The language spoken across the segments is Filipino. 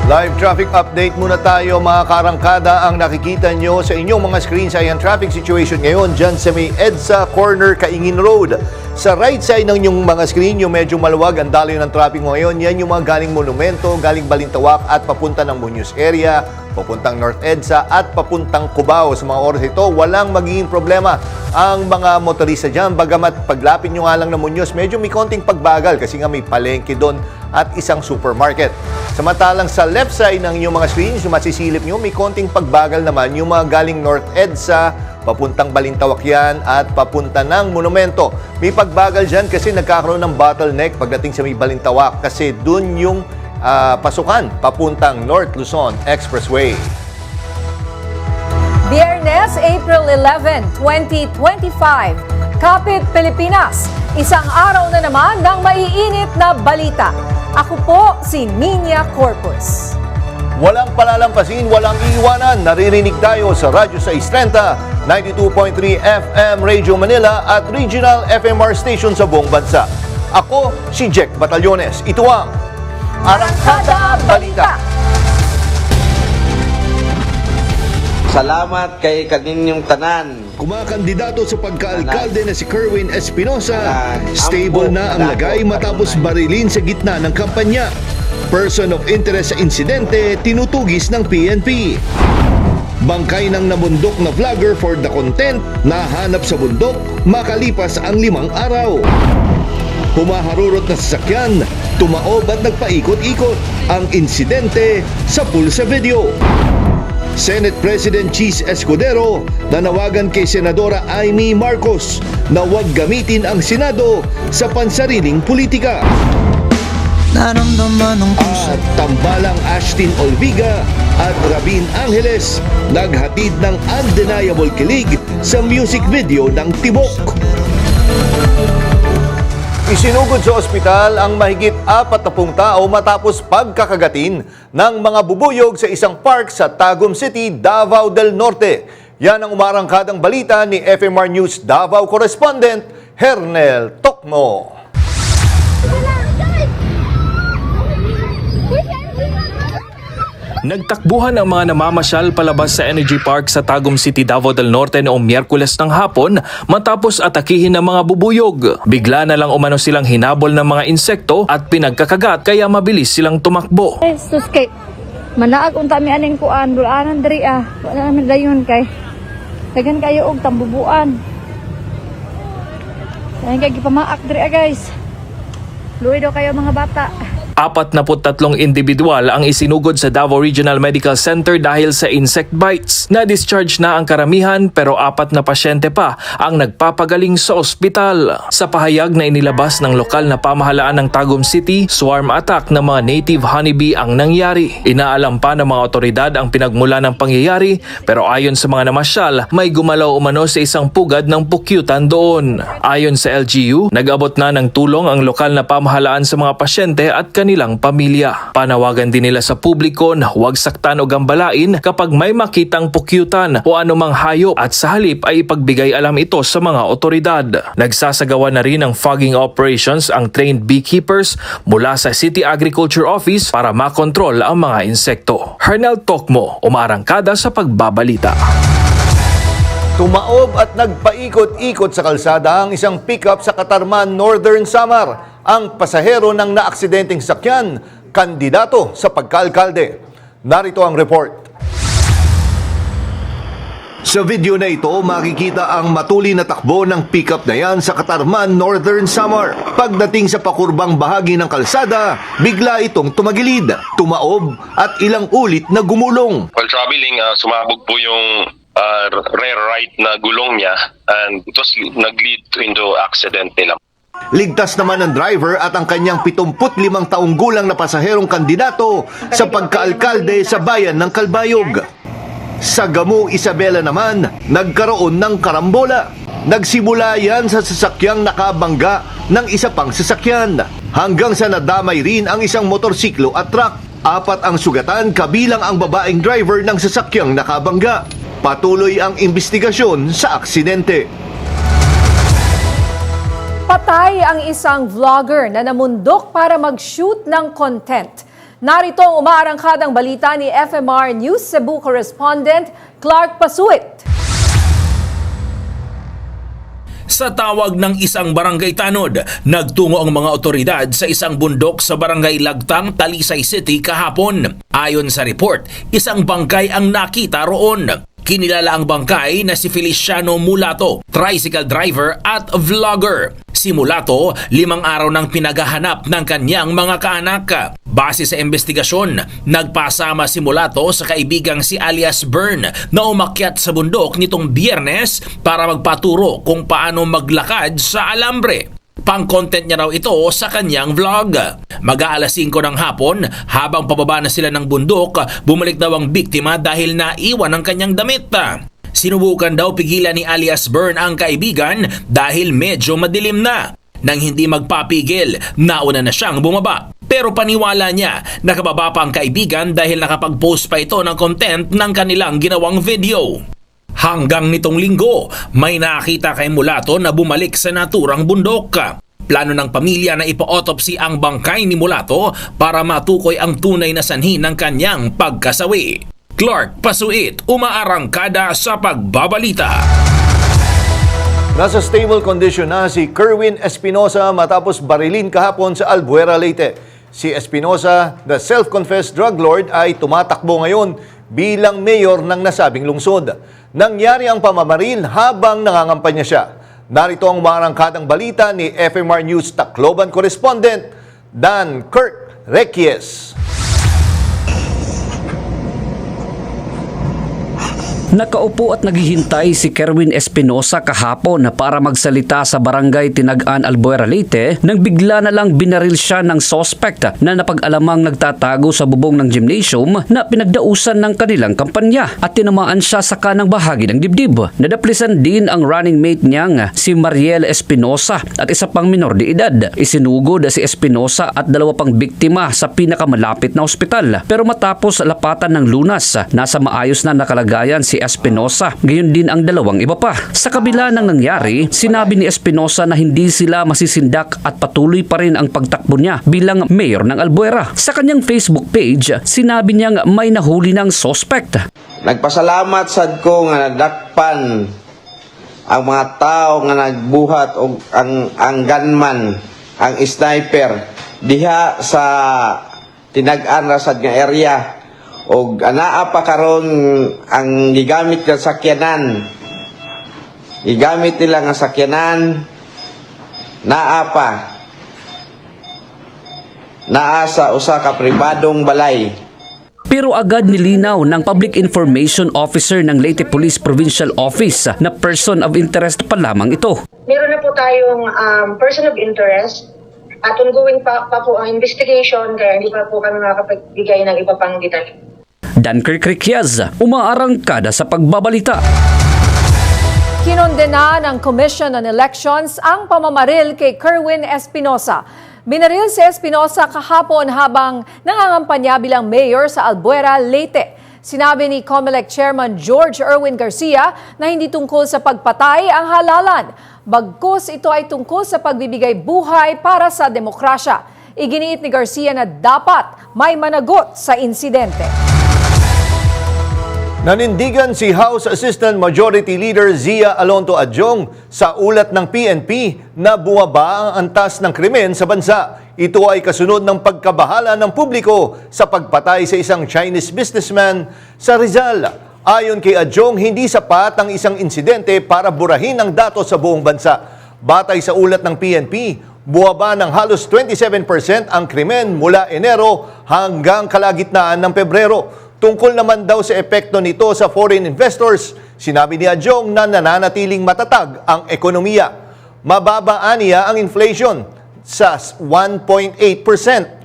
Live traffic update muna tayo mga karangkada. Ang nakikita nyo sa inyong mga screens ay ang traffic situation ngayon dyan sa may EDSA Corner, Kaingin Road. Sa right side ng inyong mga screen, yung medyo maluwag, ang daloy ng traffic mo ngayon, yan yung mga galing Monumento, galing Balintawak at papunta ng Muñoz area, papuntang North EDSA at papuntang Cubao. Sa mga oras ito, walang magiging problema ang mga motorista dyan. Bagamat paglapit nyo nga lang ng Muñoz, medyo may konting pagbagal kasi nga may palengke doon at isang supermarket. Samantalang sa left side ng inyong mga screens, yung masisilip nyo, may konting pagbagal naman yung mga galing North EDSA, papuntang Balintawak yan at papunta ng Monumento. May pagbagal dyan kasi nagkakaroon ng bottleneck pagdating sa may Balintawak kasi dun yung pasukan papuntang North Luzon Expressway. Biyernes, April 11, 2025. Kapit Pilipinas, isang araw na naman ng maiinit na balita. Ako po si Ninia Corpus. Walang palalampasin, walang iiwanan. Naririnig tayo sa Radyo 630, 92.3 FM Radio Manila at Regional FMR Station sa buong bansa. Ako si Jack Batallones. Ito ang Arangkada Balita. Salamat kay kaninyong tanan. Kumakandidato sa pagkaalkalde na si Kerwin Espinosa, stable na ang lagay matapos barilin sa gitna ng kampanya. Person of interest sa insidente, tinutugis ng PNP. Bangkay ng nabundok na vlogger for the content, nahanap sa bundok makalipas ang 5 araw. Humaharurot na sasakyan, tumaob at nagpaikot-ikot. Ang insidente sa pulsa video. Senate President Cheese Escudero nanawagan kay Senadora Amy Marcos na huwag gamitin ang Senado sa pansariling politika. At tambalang Ashtin Olviga at Rabin Angeles naghatid ng undeniable kilig sa music video ng Tibok. Isinugod sa ospital ang mahigit 40 tao matapos pagkakagatin ng mga bubuyog sa isang park sa Tagum City, Davao del Norte. Yan ang umarangkadang balita ni FMR News Davao correspondent Hernel Tokmo. Nagtakbuhan ang mga namamasyal palabas sa Energy Park sa Tagum City, Davao del Norte noong Miyerkules ng hapon matapos atakihin ng mga bubuyog. Bigla na lang umano silang hinabol ng mga insekto at pinagkakagat kaya mabilis silang tumakbo. Sus kay manaag unta mi aning kuan dulanan diri wala naman dayon kay dagan kayo og tambubuan. Dagan kay gipamaak diri guys. Luoy daw kayo mga bata. 43 individual ang isinugod sa Davao Regional Medical Center dahil sa insect bites. Na-discharge na ang karamihan pero 4 na pasyente pa ang nagpapagaling sa ospital. Sa pahayag na inilabas ng lokal na pamahalaan ng Tagum City, swarm attack ng mga native honeybee ang nangyari. Inaalam pa ng mga otoridad ang pinagmula ng pangyayari pero ayon sa mga namasyal, may gumalaw umano sa isang pugad ng pukyutan doon. Ayon sa LGU, nag-abot na ng tulong ang lokal na pamahalaan sa mga pasyente at kanilang pamilya. Panawagan din nila sa publiko na huwag saktan o gambalain kapag may makitang pukyutan o anumang hayop at sa halip ay ipagbigay alam ito sa mga otoridad. Nagsasagawa na rin ng fogging operations ang trained beekeepers mula sa City Agriculture Office para makontrol ang mga insekto. Hernel Tokmo, umarangkada sa pagbabalita. Tumaob at nagpaikot-ikot sa kalsada ang isang pickup sa Katarman, Northern Samar. Ang pasahero ng naaksidenteng sakyan, kandidato sa pagkaalkalde. Narito ang report. Sa video na ito, makikita ang matuli na takbo ng pickup na yan sa Katarman, Northern Samar. Pagdating sa pakurbang bahagi ng kalsada, bigla itong tumagilid, tumaob at ilang ulit na gumulong. While traveling, sumabog po yung rear right na gulong niya and it was nag-lead into accident nila. Ligtas naman ang driver at ang kanyang 75 taong gulang na pasaherong kandidato sa pagkaalkalde sa bayan ng Calbayog. Sa Gamu, Isabela naman, nagkaroon ng karambola. Nagsimula yan sa sasakyang nakabangga ng isa pang sasakyan. Hanggang sa nadamay rin ang isang motorsiklo at truck. 4 ang sugatan kabilang ang babaeng driver ng sasakyang nakabangga. Patuloy ang investigasyon sa aksidente. Patay ang isang vlogger na namundok para mag-shoot ng content Narito ang umaarangkadang balita ni FMR News Cebu correspondent Clark Pasuit. Sa tawag ng isang barangay tanod, nagtungo ang mga otoridad sa isang bundok sa barangay Lagtang, Talisay City kahapon. Ayon sa report, isang bangkay ang nakita roon. Kinilala ang bangkay na si Feliciano Mulato, tricycle driver at vlogger. Si Mulato, 5 araw nang pinaghahanap ng kanyang mga kaanak. Base sa investigasyon, nagpasama si Mulato sa kaibigang si alias Bern na umakyat sa bundok nitong Biyernes para magpaturo kung paano maglakad sa alambre. Pang-content niya raw ito sa kanyang vlog. Mag-aalas 5 ng hapon, habang pababa na sila ng bundok, bumalik daw ang biktima dahil naiwan ang kanyang damit. Sinubukan daw pigilan ni alias Bern ang kaibigan dahil medyo madilim na. Nang hindi magpapigil, nauna na siyang bumaba. Pero paniwala niya, nakababa pa ang kaibigan dahil nakapag-post pa ito ng content ng kanilang ginawang video. Hanggang nitong linggo, may nakita kay Mulato na bumalik sa naturang bundok. Plano ng pamilya na ipa-autopsy ang bangkay ni Mulato para matukoy ang tunay na sanhi ng kanyang pagkasawi. Clark Pasuit, umaarangkada sa pagbabalita. Nasa stable condition na si Kerwin Espinosa matapos barilin kahapon sa Albuera, Leyte. Si Espinosa, the self-confessed drug lord, ay tumatakbo ngayon bilang mayor ng nasabing lungsod. Nangyari ang pamamaril habang nangangampanya siya. Narito ang marangkadang balita ni FMR News Tacloban correspondent Dan Kirk Requies. Nakaupo at naghihintay si Kerwin Espinosa kahapon para magsalita sa barangay Tinagaan, Albuera, Leyte nang bigla na lang binaril siya ng suspect na napag-alamang nagtatago sa bubong ng gymnasium na pinagdausan ng kanilang kampanya at tinamaan siya sa kanang bahagi ng dibdib. Nadaplisan din ang running mate niyang si Mariel Espinosa at isa pang minor de edad. Isinugod si Espinosa at 2 pang biktima sa pinakamalapit na ospital. Pero matapos lapatan ng lunas, nasa maayos na nakalagayan si Espinosa, gayon din ang 2 iba pa. Sa kabila ng nangyari, sinabi ni Espinosa na hindi sila masisindak at patuloy pa rin ang pagtakbo niya bilang mayor ng Albuera. Sa kanyang Facebook page, sinabi niyang may nahuli ng suspect. Nagpasalamat sad ko nga nadakpan ang mga tao nga nagbuhat og ang gunman, ang sniper diha sa Tinagaan ra sad nga area. Og anaa pa karon ang gigamit nga sakyanan. Gigamit nila nga sakyanan naa pa. Naa sa usa ka pribadong balay. Pero agad nilinaw ng Public Information Officer ng Leyte Police Provincial Office na person of interest pa lamang ito. Meron na po tayong person of interest at ongoing pa po ang investigation kaya hindi pa po kami makapagbigay ng iba pang detalye. Dan Kirk Requies, umaarangkada sa pagbabalita. Kinondena ng Commission on Elections ang pamamaril kay Kerwin Espinosa. Binaril si Espinosa kahapon habang nangangampanya bilang mayor sa Albuera, Leyte. Sinabi ni COMELEC Chairman George Erwin Garcia na hindi tungkol sa pagpatay ang halalan. Bagkus ito ay tungkol sa pagbibigay buhay para sa demokrasya. Iginiit ni Garcia na dapat may managot sa insidente. Nanindigan si House Assistant Majority Leader Zia Alonto Adjong sa ulat ng PNP na bumaba ang antas ng krimen sa bansa. Ito ay kasunod ng pagkabahala ng publiko sa pagpatay sa isang Chinese businessman sa Rizal. Ayon kay Adjong, hindi sapat ang isang insidente para burahin ang datos sa buong bansa. Batay sa ulat ng PNP, bumaba ng halos 27% ang krimen mula Enero hanggang kalagitnaan ng Pebrero. Tungkol naman daw sa epekto nito sa foreign investors, sinabi ni Adjong na nananatiling matatag ang ekonomiya. Mababa aniya ang inflation sa 1.8%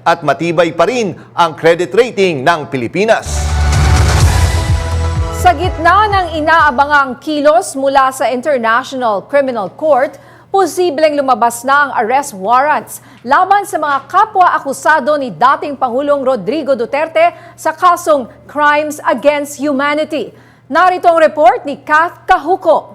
at matibay pa rin ang credit rating ng Pilipinas. Sa gitna ng inaabangang kilos mula sa International Criminal Court, posibleng lumabas na ang arrest warrants laban sa mga kapwa-akusado ni dating Pangulong Rodrigo Duterte sa kasong Crimes Against Humanity. Narito ang report ni Kath Kahuko.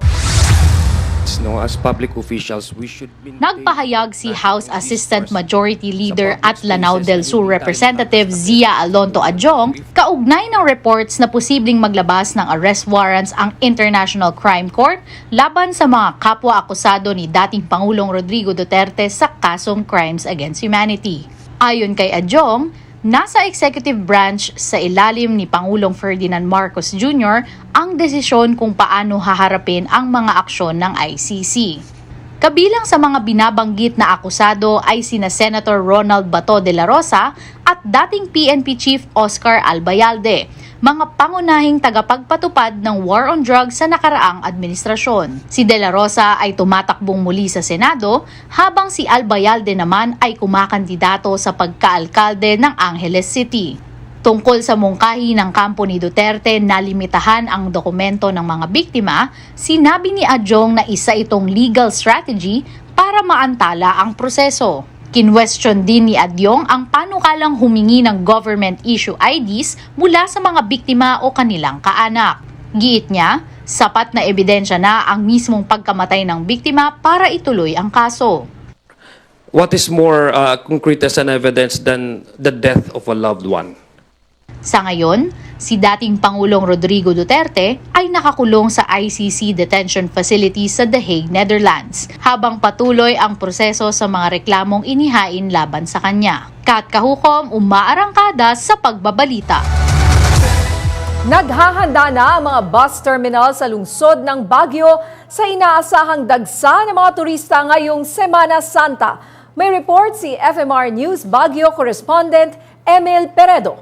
us, no, as public officials, we should maintain Nagpahayag si House Assistant Majority Leader at Lanao del Sur Representative Zia Alonto Adjong kaugnay ng reports na posibleng maglabas ng arrest warrants ang International Crime Court laban sa mga kapwa-akusado ni dating Pangulong Rodrigo Duterte sa kasong Crimes Against Humanity. Ayon kay Adjong, nasa executive branch sa ilalim ni Pangulong Ferdinand Marcos Jr. ang desisyon kung paano haharapin ang mga aksyon ng ICC. Kabilang sa mga binabanggit na akusado ay sina Senator Ronald Bato de la Rosa at dating PNP Chief Oscar Albayalde, mga pangunahing tagapagpatupad ng war on drugs sa nakaraang administrasyon. Si de la Rosa ay tumatakbong muli sa Senado habang si Albayalde naman ay kumakandidato sa pagkaalkalde ng Angeles City. Tungkol sa mungkahi ng kampo ni Duterte na limitahan ang dokumento ng mga biktima, sinabi ni Adjong na isa itong legal strategy para maantala ang proseso. Kinwestiyon din ni Adjong ang panukalang humingi ng government issue IDs mula sa mga biktima o kanilang kaanak. Giit niya, sapat na ebidensya na ang mismong pagkamatay ng biktima para ituloy ang kaso. what is more concrete as an evidence than the death of a loved one? Sa ngayon, si dating Pangulong Rodrigo Duterte ay nakakulong sa ICC Detention Facility sa The Hague, Netherlands, habang patuloy ang proseso sa mga reklamong inihain laban sa kanya. Kat Kahukom, umaarangkada sa pagbabalita. Naghahanda na ang mga bus terminal sa lungsod ng Baguio sa inaasahang dagsa ng mga turista ngayong Semana Santa. May report si FMR News Baguio correspondent Emil Peredo.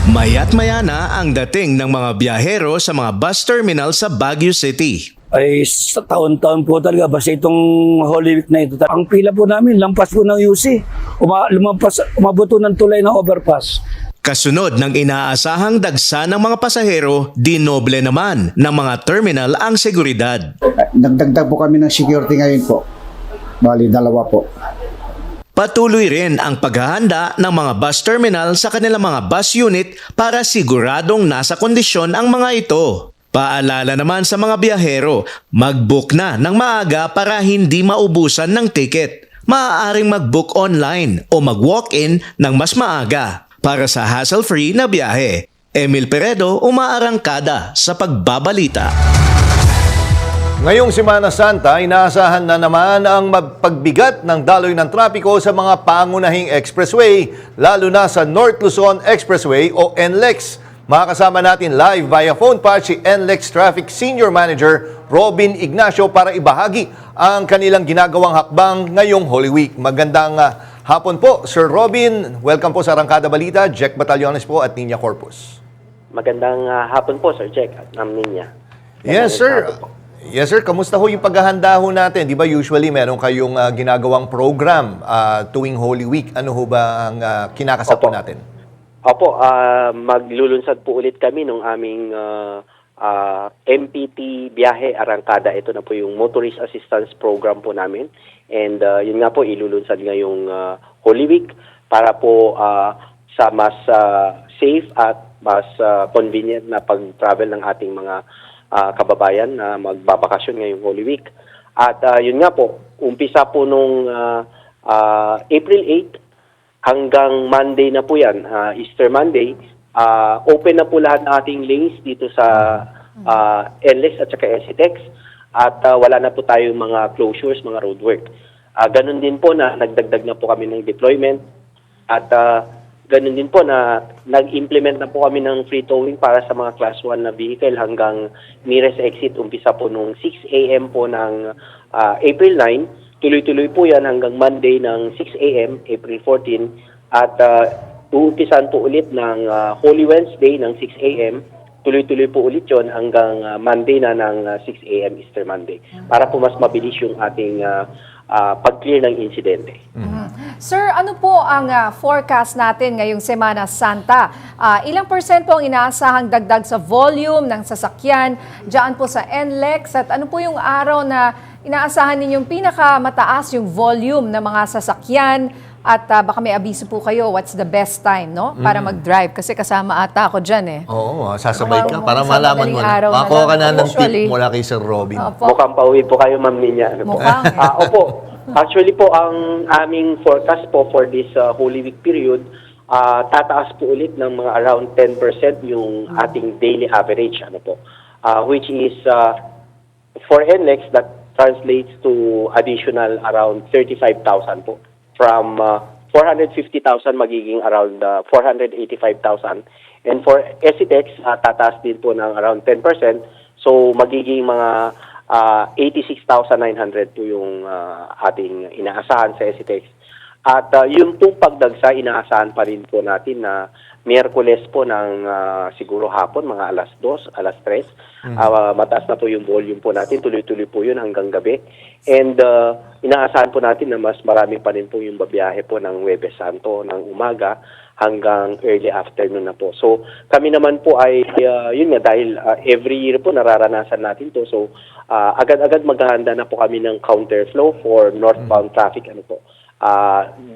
Maya't maya na ang dating ng mga biyahero sa mga bus terminal sa Baguio City. Ay sa taon-taon po talaga basta itong Holy Week na ito. Ang pila po namin, lampas po ng UC. Umabot ng tulay ng overpass. Kasunod ng inaasahang dagsa ng mga pasahero, dinoble naman ng mga terminal ang seguridad. Nagdagdag po kami ng security ngayon po. Bali, 2 po. Patuloy rin ang paghahanda ng mga bus terminal sa kanilang mga bus unit para siguradong nasa kondisyon ang mga ito. Paalala naman sa mga biyahero, mag-book na ng maaga para hindi maubusan ng ticket. Maaaring mag-book online o mag-walk-in ng mas maaga para sa hassle-free na biyahe. Emil Peredo, umaarangkada sa pagbabalita. Ngayong Semana Santa, inaasahan na naman ang pagbigat ng daloy ng trapiko sa mga pangunahing expressway, lalo na sa North Luzon Expressway o NLEX. Makakasama natin live via phone patch si NLEX Traffic Senior Manager Robin Ignacio para ibahagi ang kanilang ginagawang hakbang ngayong Holy Week. Magandang hapon po, Sir Robin. Welcome po sa Arangkada Balita. Jack Batallones po at Nina Corpus. Magandang hapon po, Sir Jack at Nina. Yes, sir. Yes, sir. Kamusta ho yung paghahanda ho natin? Di ba usually meron kayong ginagawang program tuwing Holy Week? Ano ho ba ang kinakasap po natin? Opo, maglulunsad po ulit kami ng aming MPT Biyahe Arangkada. Ito na po yung Motorist Assistance Program po namin. And yun nga po, ilulunsad ngayong Holy Week para po sa mas safe at mas convenient na pag-travel ng ating mga kababayan na magbabakasyon ngayong Holy Week. At yun nga po, umpisa po nung April 8 hanggang Monday na po yan, Easter Monday, open na po lahat ng ating lanes dito sa NLEX at saka SCTEX at wala na po tayong mga closures, mga roadwork. Ganun din po na nagdagdag na po kami ng deployment at ganun din po na nag-implement na po kami ng free towing para sa mga class 1 na vehicle hanggang nearest exit. Umpisa po nung 6 a.m. po ng April 9. Tuloy-tuloy po yan hanggang Monday ng 6 a.m. April 14. At uumpisan po ulit ng Holy Wednesday ng 6 a.m. Tuloy-tuloy po ulit yon hanggang Monday na ng 6 a.m. Easter Monday. Para po mas mabilis yung ating pag-clear ng insidente. Sir, ano po ang forecast natin ngayong Semana Santa? Ilang percent po ang inaasahang dagdag sa volume ng sasakyan dyan po sa NLEX? At ano po yung araw na inaasahan ninyong pinakamataas yung volume ng mga sasakyan At baka may abiso po kayo, what's the best time, no? Para mag-drive. Kasi kasama ata ako dyan eh. Oo, sasabay ka para Sa malaman mo madaling na. araw Makakuha ka na lang. ng tip Usually. mula kay Sir Robin. Opo. Mukhang pauwi po kayo, Ma'am Ninya. Ano po? Mukhang. Opo. Actually po, ang aming forecast po for this Holy Week period, tataas po ulit ng mga around 10% yung ating daily average. Ano po? Which is, for NLEX, that translates to additional around 35,000 po. From 450,000 magiging around 485,000. And for SCTEX, tataas din po ng around 10%. So magiging mga 86,900 po yung ating inaasahan sa SCTEX. At yung pong pagdagsa, inaasahan pa rin po natin na Miyerkules po ng siguro hapon, mga alas 2, alas 3. Mataas na po yung volume po natin. Tuloy-tuloy po yun hanggang gabi. And inaasahan po natin na mas marami pa rin po yung babiyahe po ng Huwebes Santo ng umaga hanggang early afternoon na po. So kami naman po ay, yun nga, dahil every year po nararanasan natin to. So agad-agad maghahanda na po kami ng counterflow for northbound traffic. Ano po?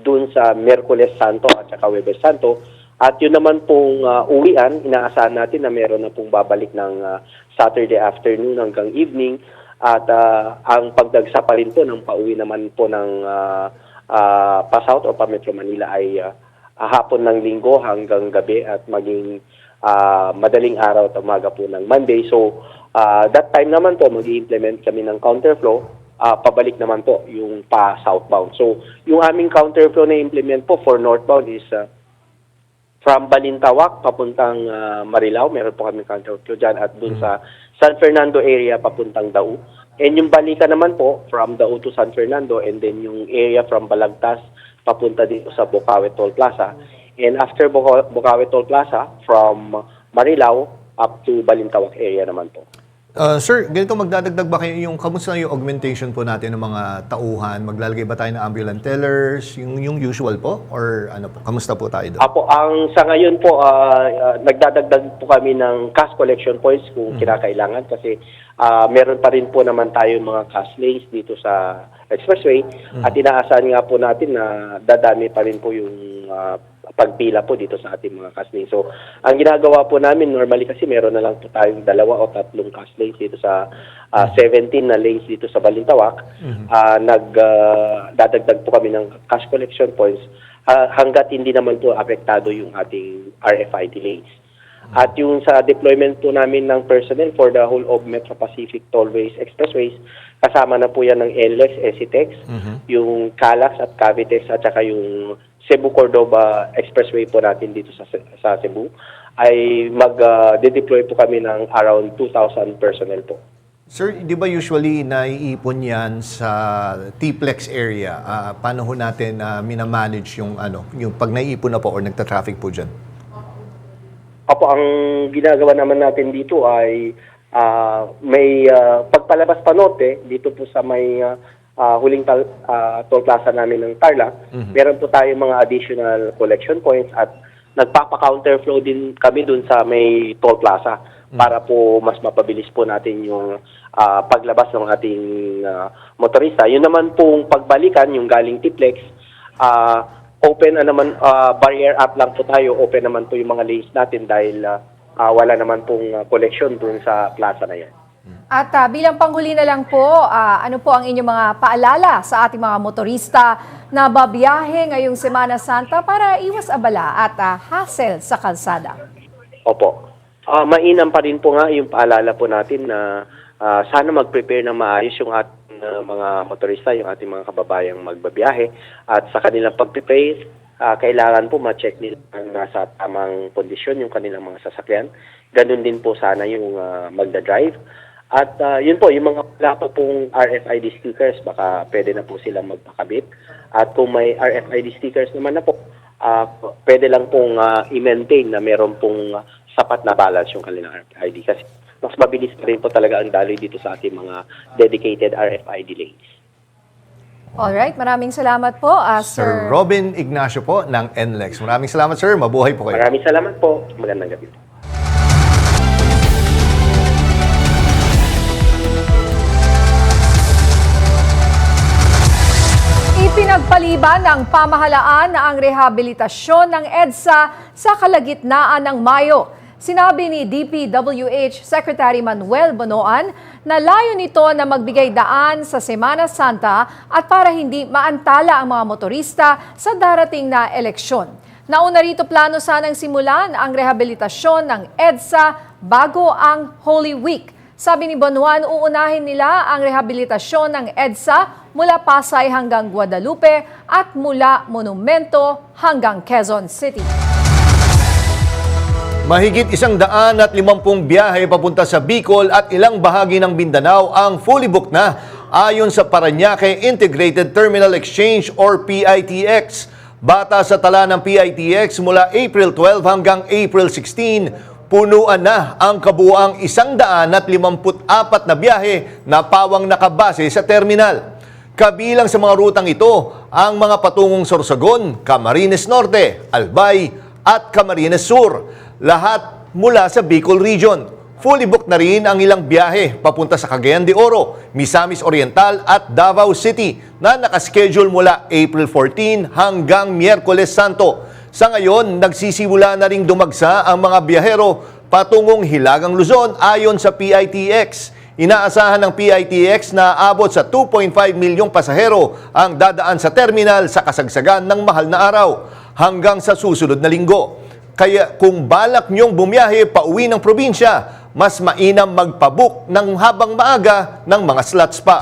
Dun sa Miyerkules Santo at saka Huwebes Santo. At yun naman pong uwian, inaasahan natin na meron na pong babalik ng Saturday afternoon hanggang evening. At ang pagdagsa pa rin po ng pauwi naman po ng pa-South o pa-Metro Manila ay hapon ng Linggo hanggang gabi at maging madaling araw at umaga po ng Monday. So that time naman po mag-i-implement kami ng counterflow. Pabalik naman po yung pa-southbound. So yung aming counterflow na implement po for northbound is from Balintawak papuntang Marilao, meron po kami counterflow dyan, at dun sa San Fernando area papuntang Dao. And yung balikan naman po from Dao to San Fernando, and then yung area from Balagtas papunta dito sa Bocaue Toll Plaza. And after Bocaue Toll Plaza, from Marilao up to Balintawak area naman po. Sir, ganito, magdadagdag ba kayo yung kamusta yung augmentation po natin ng mga tauhan? Maglalagay ba tayo ng ambulant tellers? Yung usual po? Or ano po? Kamusta po tayo doon? Apo, sa ngayon po, nagdadagdag po kami ng cash collection points kung kinakailangan, kasi meron pa rin po naman tayo mga cash lanes dito sa expressway, at inaasahan nga po natin na dadami pa rin po yung pagpila po dito sa ating mga cash lanes. So, ang ginagawa po namin, normally kasi meron na lang po tayong 2 o 3 cash lanes dito sa 17 na lanes dito sa Balintawak. Nagdadagdag po kami ng cash collection points hanggat hindi naman po apektado yung ating RFID lanes. At yung sa deployment po namin ng personnel for the whole of Metro Pacific Tollways Expressways, kasama na po yan ng NLEX, SCTEX, yung CALAX at Cavitex, at saka yung Cebu-Cordoba Expressway po natin dito sa Cebu, ay mag-deploy po kami ng around 2,000 personnel po. Sir, di ba usually naiipon yan sa T-Plex area? Paano ho natin minamanage yung pag naiipon na po or nagta-traffic po dyan? Opo, ang ginagawa naman natin dito ay may pagpalabas pa norte dito po sa may huling toll plaza namin ng Tarlac. Meron po tayong mga additional collection points at nagpapa-counterflow din kami dun sa may toll plaza para po mas mapabilis po natin yung paglabas ng ating motorista. Yun naman pong pagbalikan, yung galing T-Plex, open naman, barrier up lang po tayo, open naman po yung mga lanes natin dahil wala naman pong collection dun sa plaza na yan. At bilang panghuli na lang po, ano po ang inyong mga paalala sa ating mga motorista na babiyahe ngayong Semana Santa para iwas abala at hassle sa kalsada? Opo. Mainam pa rin po nga yung paalala po natin na sana mag-prepare na maayos yung ating mga motorista, yung ating mga kababayang magbabiyahe. At sa kanilang pag-prepare, kailangan po ma-check nila ang nasa tamang kondisyon yung kanilang mga sasakyan. Ganun din po sana yung magda-drive. At yun po, yung mga wala pa pong RFID stickers, baka pwede na po silang magpakabit. At kung may RFID stickers naman na po, pwede lang pong i-maintain na meron pong sapat na balance yung kanilang RFID. Kasi mas mabilis pa rin po talaga ang daloy dito sa ating mga dedicated RFID lanes. Alright, maraming salamat po, Sir Robin Ignacio po ng NLEX. Maraming salamat, sir. Mabuhay po kayo. Maraming salamat po. Magandang gabi. Pinagpaliban ng pamahalaan na ang rehabilitasyon ng EDSA sa kalagitnaan ng Mayo. Sinabi ni DPWH Secretary Manuel Bonoan na layo nito na magbigay daan sa Semana Santa at para hindi maantala ang mga motorista sa darating na eleksyon. Nauna rito plano sanang simulan ang rehabilitasyon ng EDSA bago ang Holy Week. Sabi ni Bonoan, uunahin nila ang rehabilitasyon ng EDSA mula Pasay hanggang Guadalupe at mula Monumento hanggang Quezon City. Mahigit 150 biyahe papunta sa Bicol at ilang bahagi ng Mindanao ang fully booked na ayon sa Parañaque Integrated Terminal Exchange or PITX. Bata sa tala ng PITX mula April 12 hanggang April 16, punuan na ang kabuuang 154 na biyahe na pawang nakabase sa terminal. Kabilang sa mga rutang ito ang mga patungong Sorsogon, Camarines Norte, Albay at Camarines Sur. Lahat mula sa Bicol Region. Fully booked na rin ang ilang biyahe papunta sa Cagayan de Oro, Misamis Oriental at Davao City na nakaschedule mula April 14 hanggang Miyerkules Santo. Sa ngayon, nagsisimula na ring dumagsa ang mga biyahero patungong Hilagang Luzon ayon sa PITX. Inaasahan ng PITX na abot sa 2.5 milyong pasahero ang dadaan sa terminal sa kasagsagan ng mahal na araw hanggang sa susunod na linggo. Kaya kung balak nyong bumiyahe pauwi ng probinsya, mas mainam magpabook ng habang maaga ng mga slots pa.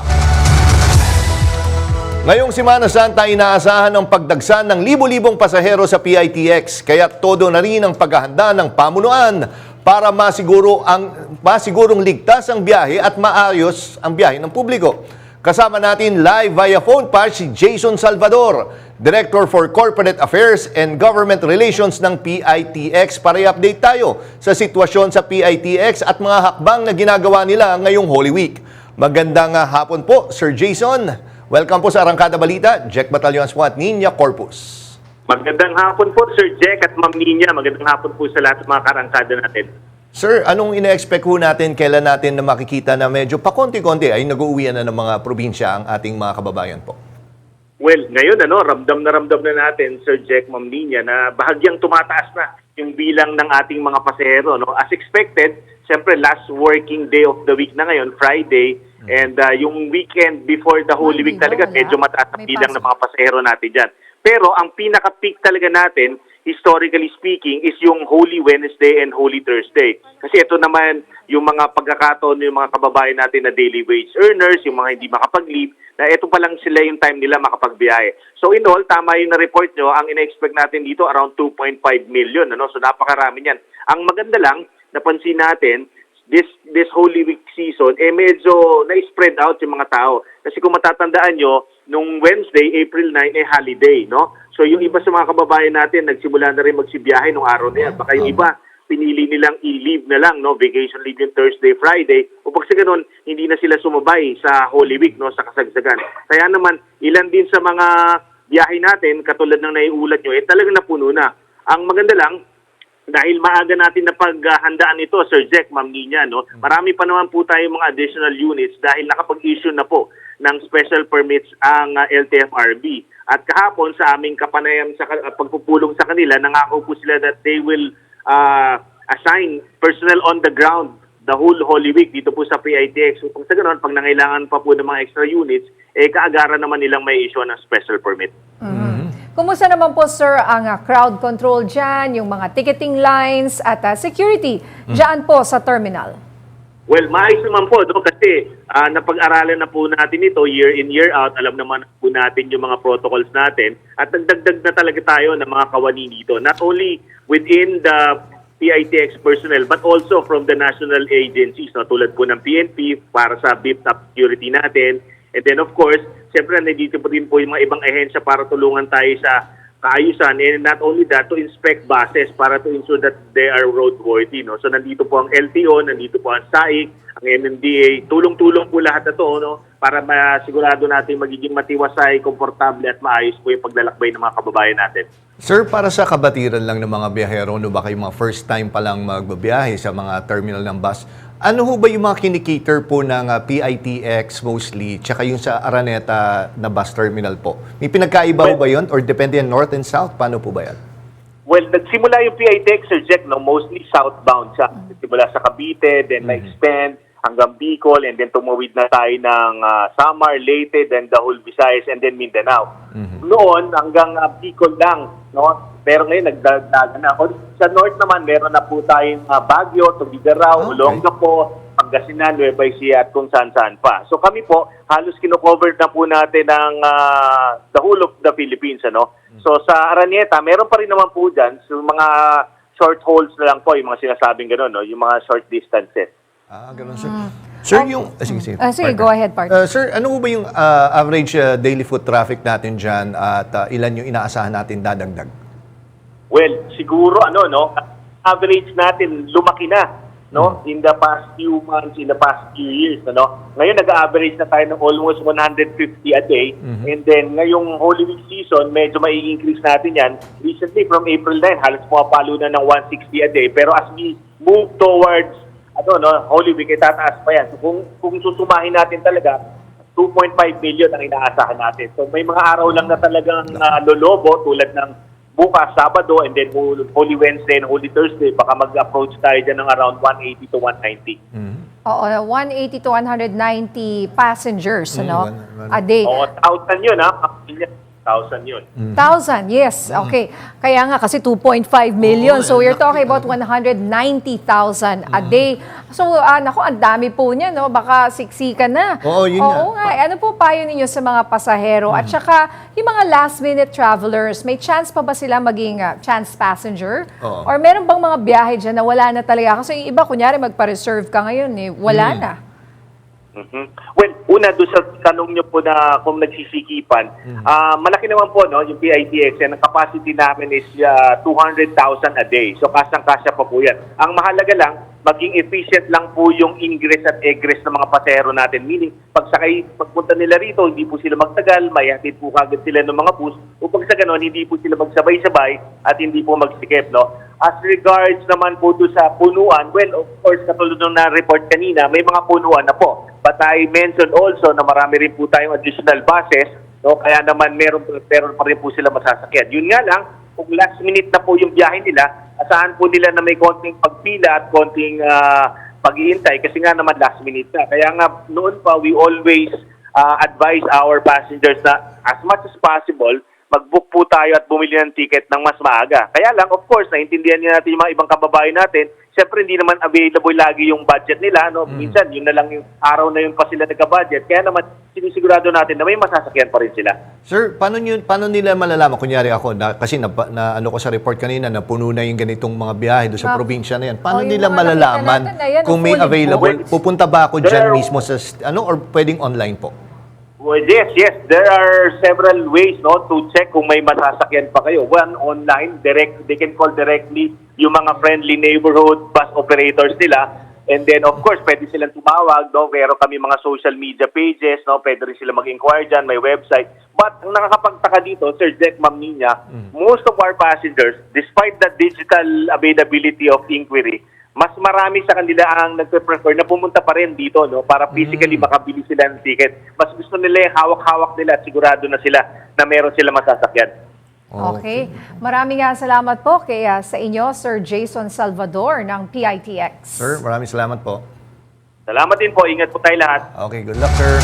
Ngayong Semana Santa, inaasahan ang pagdagsa ng libo-libong pasahero sa PITX, kaya todo na rin ang paghahanda ng pamunuan para masigurong ligtas ang biyahe at maayos ang biyahe ng publiko. Kasama natin live via phone patch si Jason Salvador, Director for Corporate Affairs and Government Relations ng PITX para i-update tayo sa sitwasyon sa PITX at mga hakbang na ginagawa nila ngayong Holy Week. Magandang hapon po, Sir Jason. Welcome po sa Arangkada Balita, Jack Batalyon SWAT Niña Corpus. Magandang hapon po, Sir Jack at Ma'am Niña. Magandang hapon po sa lahat ng mga karangkada natin. Sir, anong ina-expect ho natin, kailan natin na makikita na medyo pakonti-konti ay nag-uuwian na ng mga probinsya ang ating mga kababayan po? Well, ngayon ramdam na natin, Sir Jack, Ma'am Niña, na bahagyang tumataas na yung bilang ng ating mga pasahero. No? As expected, siyempre last working day of the week na ngayon, Friday, and yung weekend before the Holy Week talaga, medyo mataas ang bilang ng mga pasahero natin dyan. Pero ang pinaka-peak talaga natin, historically speaking, is yung Holy Wednesday and Holy Thursday. Kasi ito naman yung mga pagkakataon ng mga kababayan natin na daily wage earners, yung mga hindi makapag-leave, na ito pa lang sila yung time nila makapagbiyahe. So in all, tama yung na-report nyo, ang ina-expect natin dito around 2.5 million. Ano? So napakarami yan. Ang maganda lang, napansin natin, this Holy Week season, medyo na-spread out yung mga tao. Kasi kung matatandaan nyo, nung Wednesday, April 9, holiday, no? So yung iba sa mga kababayan natin, nagsimula na rin magsibiyahe nung araw na yan. Baka yung iba, pinili nilang i-leave na lang, no? Vacation leave yung Thursday, Friday. O pag sa ganun, hindi na sila sumabay sa Holy Week, no? Sa kasagsagan. Kaya naman, ilan din sa mga biyahe natin, katulad ng naiulat nyo, talagang napuno na. Ang maganda lang, dahil maaga natin na paghandaan ito, Sir Jack, Ma'am Niña, no? Marami pa naman po tayong mga additional units dahil nakapag-issue na po ng special permits ang LTFRB. At kahapon sa aming kapanayam sa pagpupulong sa kanila, nangako po sila that they will assign personnel on the ground the whole Holy Week dito po sa PITX. So, kung sa ganoon, pag nangailangan pa po ng mga extra units, kaagaran naman nilang may issue ng special permit. Kumusta naman po, sir, ang crowd control dyan, yung mga ticketing lines at security dyan po sa terminal? Well, maayos naman po, no? Kasi napag-aralan na po natin ito year in, year out. Alam naman po natin yung mga protocols natin. At nagdagdag na talaga tayo ng mga kawani dito. Not only within the PITX personnel, but also from the national agencies, no? Tulad po ng PNP para sa beefed up security natin. And then of course, siyempre nandito po din po yung mga ibang ahensya para tulungan tayo sa kaayusan, and not only that, to inspect buses para to ensure that they are roadworthy. No? So nandito po ang LTO, nandito po ang SAIC, ang MMDA, tulong-tulong po lahat na to, no? Para masigurado natin magiging matiwasay, komportable at maayos po yung paglalakbay ng mga kababayan natin. Sir, para sa kabatiran lang ng mga biyahero, no ba kayo mga first time pa lang magbabiyahe sa mga terminal ng bus, Ano ho ba yung mga kinikater po ng PITX mostly, tsaka yung sa Araneta na bus terminal po? May pinagkaiba ho ba yun? Or depende yan north and south? Paano po ba yan? Well, nagsimula yung PITX, Sir Jack, no, mostly southbound siya. Nagsimula sa Cavite, then na-expand hanggang Bicol, and then tumawid na tayo ng Samar, Leyte, then the whole Visayas, and then Mindanao. Noon, hanggang Bicol lang, no? Pero ngayon, nagdagdagan na ako. Sa north naman, meron na po tayong Baguio, Tugigaraw, Olongapo, Pangasinan, Nueva Ecija, at kung saan-saan pa. So kami po, halos kino-cover na po natin ng the whole of the Philippines, ano? So sa Araneta, meron pa rin naman po dyan, so mga short hauls na lang po, yung mga sinasabing gano'n, no? Yung mga short distances. Ganun, sir. Sir, yung... sige, Sige, go ahead, partner. Sir, ano ba yung average daily foot traffic natin dyan at ilan yung inaasahan natin dadagdag? Well, siguro average natin lumaki na, no? In the past few months, in the past few years, ano? Ngayon nag-average na tayo ng almost 150 a day. And then ngayong Holy Week season, medyo mai-increase natin 'yan. Recently from April 9, halos pumapalo na ng 160 a day. Pero as we move towards Holy Week, tataas pa 'yan. So kung susumahin natin talaga, 2.5 million ang inaasahan natin. So may mga araw lang na talagang lolobo tulad ng bukas, Sabado, and then Holy Wednesday and Holy Thursday, baka mag-approach tayo dyan ng around 180 to 190. Oo, 180 to 190 passengers, a day. Oo, 1,000 yun, ha? 1,000 yun. 1,000, yes. Okay. Kaya nga, kasi 2.5 million. So, we're talking about 190,000 a day. So, naku, ang dami po niya, no? Baka siksikan na. Oo, yun nga. Ano po payo ninyo sa mga pasahero? At saka, yung mga last-minute travelers, may chance pa ba sila maging chance passenger? Or meron bang mga biyahe dyan na wala na talaga? Kasi yung iba, kunyari, magpa-reserve ka ngayon, wala na. Well, una doon sa tanong nyo po na kung nagsisikipan, malaki naman po yung PITX, and ang capacity namin is 200,000 a day. So kasang-kasya pa po yan. Ang mahalaga lang, maging efficient lang po yung ingress at egress ng mga pasahero natin. Meaning, pagpunta nila rito, hindi po sila magtagal, may hatid po kagad sila ng mga bus, upang sa ganon, hindi po sila magsabay-sabay at hindi po magsikip, no? As regards naman po doon sa punuan, well, of course, katulad nung na-report kanina, may mga punuan na po. But I mentioned also na marami rin po tayong additional buses, no? Kaya naman meron pa rin po sila masasakyan. Yun nga lang, kung last minute na po yung biyahe nila, asahan po nila na may konting pagpila at konting pag-iintay kasi nga naman last minute na. Kaya nga noon pa, we always advise our passengers na as much as possible, mag-book po tayo at bumili ng ticket ng mas maaga. Kaya lang, of course, naintindihan niya natin yung mga ibang kababayan natin. Siyempre, hindi naman available lagi yung budget nila. No? Minsan, yun na lang yung araw na yun pa sila nagka-budget. Kaya naman, sinisigurado natin na may masasakyan pa rin sila. Sir, paano nila malalaman? Kunyari ako, kasi ano ko sa report kanina, na puno na yung ganitong mga biyahe doon sa probinsya na yan. Paano nila malalaman kung may available? Pupunta ba ako dyan mismo sa, or pwedeng online po? Well, yes. There are several ways to check kung may masasakyan pa kayo. One, online, they can call directly yung mga friendly neighborhood bus operators nila. And then, of course, pwede silang tumawag. Meron kami mga social media pages. Pwede rin sila mag-inquire dyan, may website. But ang nakakapagtaka dito, Sir Jack, Ma'am Nina, most of our passengers, despite the digital availability of inquiry, mas marami sa kanila ang nagpe-prefer na pumunta pa rin dito para physically makabili sila ng ticket. Mas gusto nila yung hawak-hawak nila at sigurado na sila na meron sila masasakyan. Okay. Maraming salamat po sa inyo, Sir Jason Salvador ng PITX. Sir, maraming salamat po. Salamat din po. Ingat po tayo lahat. Okay, good luck, sir.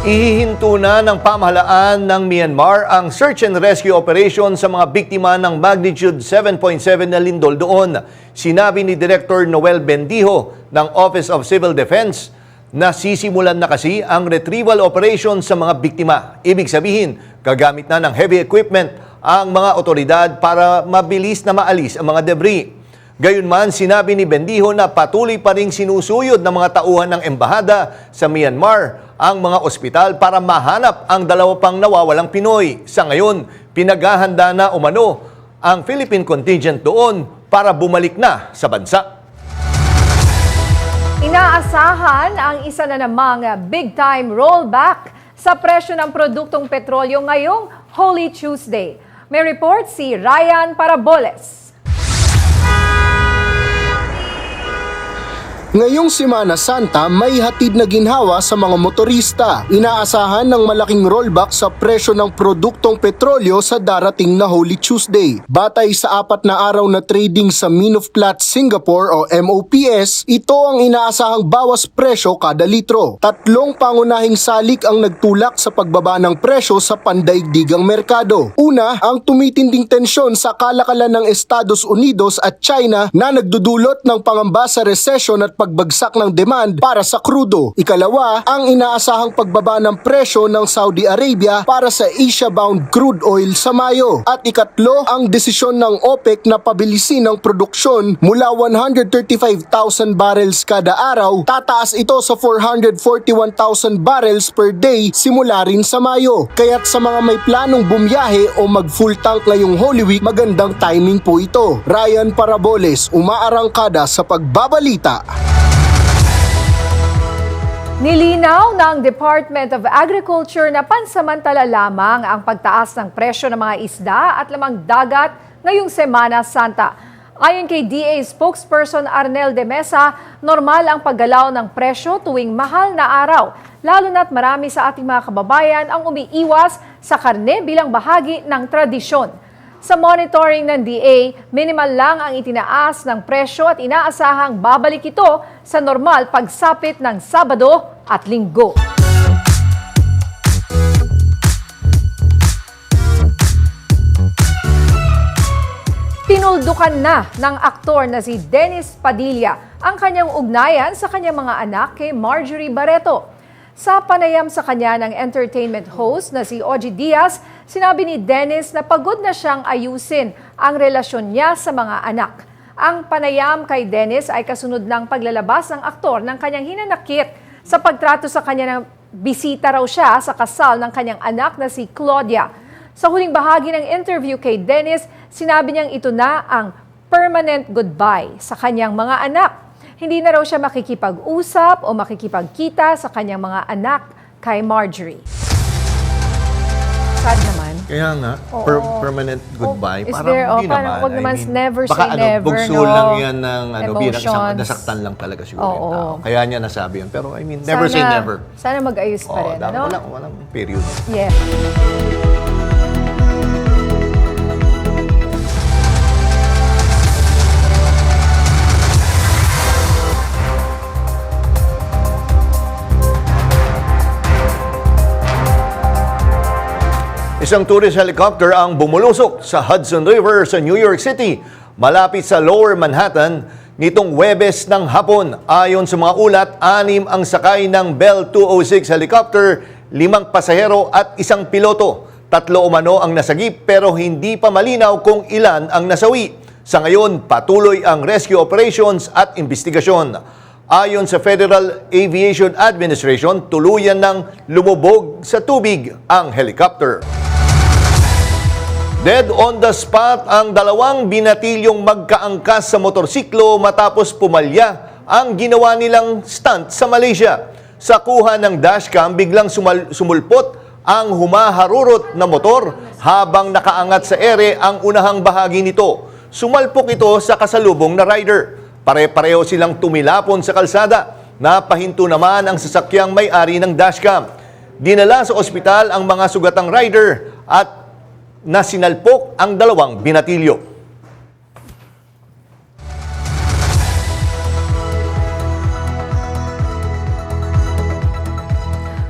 Ihihinto na ng pamahalaan ng Myanmar ang search and rescue operation sa mga biktima ng magnitude 7.7 na lindol doon. Sinabi ni Director Noel Bendijo ng Office of Civil Defense na sisimulan na kasi ang retrieval operation sa mga biktima. Ibig sabihin, gagamit na ng heavy equipment ang mga otoridad para mabilis na maalis ang mga debris. Gayunman, sinabi ni Bendijo na patuloy pa ring sinusuyod ng mga tauhan ng embahada sa Myanmar ang mga ospital para mahanap ang 2 pang nawawalang Pinoy. Sa ngayon, pinaghahanda na umano ang Philippine contingent doon para bumalik na sa bansa. Inaasahan ang isa na namang big-time rollback sa presyo ng produktong petrolyo ngayong Holy Tuesday. May report si Ryan Paraboles. Ngayong Semana Santa, may hatid na ginhawa sa mga motorista. Inaasahan ng malaking rollback sa presyo ng produktong petrolyo sa darating na Holy Tuesday. Batay sa 4 na araw na trading sa Mean of Platts Singapore o MOPS, ito ang inaasahang bawas presyo kada litro. 3 pangunahing salik ang nagtulak sa pagbaba ng presyo sa pandaigdigang merkado. Una, ang tumitinding tensyon sa kalakalan ng Estados Unidos at China na nagdudulot ng pangamba sa resesyon at pagbagsak ng demand para sa krudo. Ikalawa, ang inaasahang pagbaba ng presyo ng Saudi Arabia para sa Asia-bound crude oil sa Mayo. At ikatlo, ang desisyon ng OPEC na pabilisin ang produksyon mula 135,000 barrels kada araw, tataas ito sa 441,000 barrels per day simula rin sa Mayo. Kaya't sa mga may planong bumiyahe o mag-full tank ngayong Holy Week, magandang timing po ito. Ryan Paraboles, umaarangkada sa pagbabalita. Nilinaw ng Department of Agriculture na pansamantala lamang ang pagtaas ng presyo ng mga isda at lamang dagat ngayong Semana Santa. Ayon kay DA spokesperson Arnel de Mesa, normal ang paggalaw ng presyo tuwing mahal na araw, lalo na't marami sa ating mga kababayan ang umiiwas sa karne bilang bahagi ng tradisyon. Sa monitoring ng DA, minimal lang ang itinaas ng presyo at inaasahang babalik ito sa normal pagsapit ng Sabado at Linggo. Tinuldukan na ng aktor na si Dennis Padilla ang kanyang ugnayan sa kanyang mga anak kay Marjorie Barreto. Sa panayam sa kanya ng entertainment host na si Ogie Diaz, sinabi ni Dennis na pagod na siyang ayusin ang relasyon niya sa mga anak. Ang panayam kay Dennis ay kasunod ng paglalabas ng aktor ng kanyang hinanakit sa pagtrato sa kanya ng bisita raw siya sa kasal ng kanyang anak na si Claudia. Sa huling bahagi ng interview kay Dennis, sinabi niyang ito na ang permanent goodbye sa kanyang mga anak. Hindi na raw siya makikipag-usap o makikipagkita sa kanyang mga anak kay Marjorie. Sad naman. Kaya nga, permanent goodbye. Is Parang there, hindi parang naman. wag naman never baka say never, bugsul no? lang yan ng bilang isang Emotions. nasaktan lang talaga siguro yung Oo. tao. Kaya niya nasabi yun. Pero I mean, never say never. Sana mag-ayos pa rin, no? Walang period. Yeah. Isang tourist helicopter ang bumulusok sa Hudson River sa New York City, malapit sa Lower Manhattan, nitong Huwebes ng hapon. Ayon sa mga ulat, 6 ang sakay ng Bell 206 helicopter, 5 pasahero at 1 piloto. 3 umano ang nasagip pero hindi pa malinaw kung ilan ang nasawi. Sa ngayon, patuloy ang rescue operations at investigasyon. Ayon sa Federal Aviation Administration, tuluyan ng lumubog sa tubig ang helicopter. Dead on the spot ang 2 binatilyong magkaangkas sa motorsiklo matapos pumalya ang ginawa nilang stunt sa Malaysia. Sa kuha ng dashcam, biglang sumulpot ang humaharurot na motor habang nakaangat sa ere ang unahang bahagi nito. Sumalpok ito sa kasalubong na rider. Pare-pareho silang tumilapon sa kalsada. Napahinto naman ang sasakyang may-ari ng dashcam. Dinala sa ospital ang mga sugatang rider at nasinalpok ang 2 binatilyo.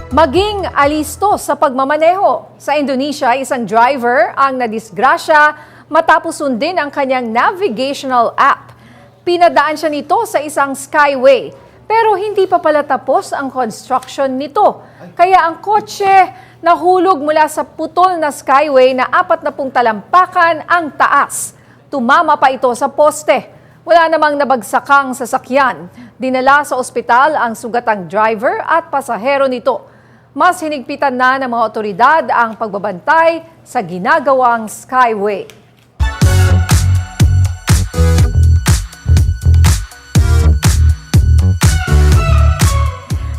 Maging alisto sa pagmamaneho. Sa Indonesia, isang driver ang nadisgrasya matapos sundin ang kanyang navigational app. Pinadaan siya nito sa isang skyway, pero hindi pa pala tapos ang construction nito. Kaya ang kotse nahulog mula sa putol na skyway na 40 talampakan ang taas. Tumama pa ito sa poste. Wala namang nabagsakang sasakyan. Dinala sa ospital ang sugatang driver at pasahero nito. Mas hinigpitan na ng mga otoridad ang pagbabantay sa ginagawang skyway.